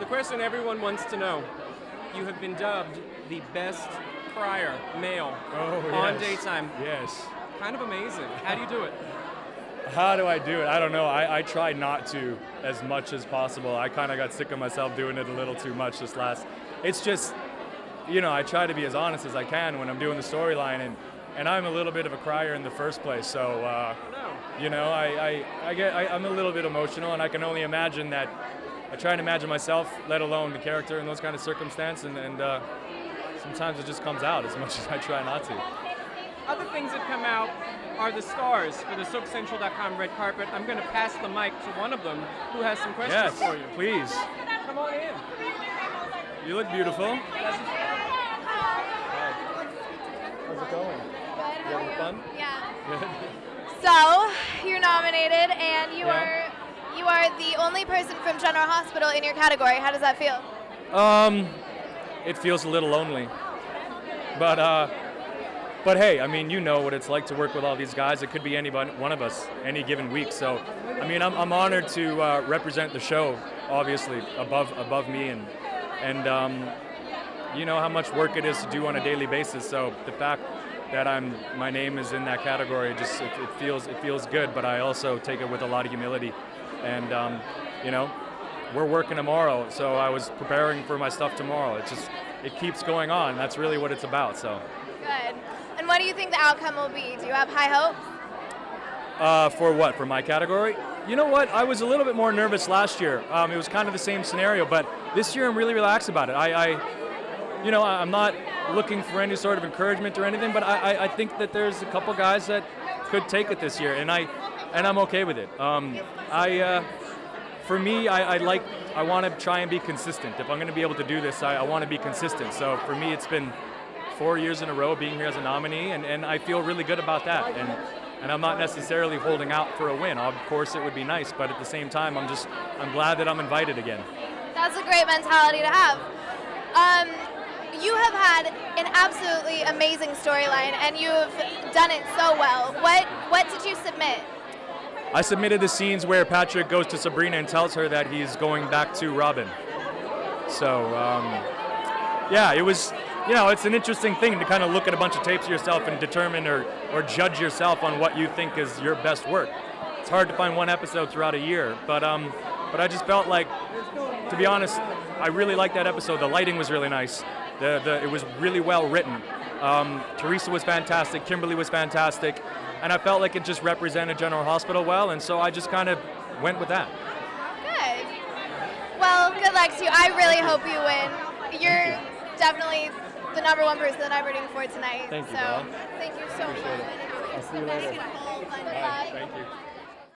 the question everyone wants to know. You have been dubbed the best crier male on daytime. Yes. Kind of amazing. How do you do it? How do I do it? I don't know. I try not to as much as possible. I kind of got sick of myself doing it a little too much this last. It's just, you know, I try to be as honest as I can when I'm doing the storyline, and I'm a little bit of a crier in the first place. So, you know, I'm a little bit emotional, and I can only imagine that. I try and imagine myself, let alone the character in those kind of circumstances, and sometimes it just comes out as much as I try not to. Other things that come out are the stars for the SoapCentral.com red carpet. I'm going to pass the mic to one of them who has some questions for you. Please. Come on in. You look beautiful. How's it going? Good. You having fun? Yeah. Good. So, you're nominated, and you are the only person from General Hospital in your category. How does that feel? It feels a little lonely. But hey, I mean, you know what it's like to work with all these guys. It could be any one of us any given week. So, I mean, I'm honored to represent the show, obviously, above me, and you know how much work it is to do on a daily basis. So the fact that my name is in that category, just it feels good. But I also take it with a lot of humility, and you know, we're working tomorrow, so I was preparing for my stuff tomorrow. It keeps going on. That's really what it's about. So. Good. And what do you think the outcome will be? Do you have high hopes? For what? For my category? You know what? I was a little bit more nervous last year. It was kind of the same scenario, but this year I'm really relaxed about it. I'm not looking for any sort of encouragement or anything, but I think that there's a couple guys that could take it this year, and I'm okay with it. For me, I want to try and be consistent. If I'm going to be able to do this, I want to be consistent. So for me, it's been 4 years in a row being here as a nominee, and I feel really good about that. And I'm not necessarily holding out for a win. Of course, it would be nice, but at the same time, I'm glad that I'm invited again. That's a great mentality to have. You have had an absolutely amazing storyline, and you've done it so well. What did you submit? I submitted the scenes where Patrick goes to Sabrina and tells her that he's going back to Robin. So, yeah, it was. You know, it's an interesting thing to kind of look at a bunch of tapes of yourself and determine or judge yourself on what you think is your best work. It's hard to find one episode throughout a year, but I just felt like, to be honest, I really liked that episode. The lighting was really nice. It was really well written. Teresa was fantastic. Kimberly was fantastic, and I felt like it just represented General Hospital well, and so I just kind of went with that. Good. Well, good luck to you. I really hope you win. You're definitely the #1 person that I'm rooting for tonight. Thank you, so, thank you so much. I'll see you later. Bye. Thank you.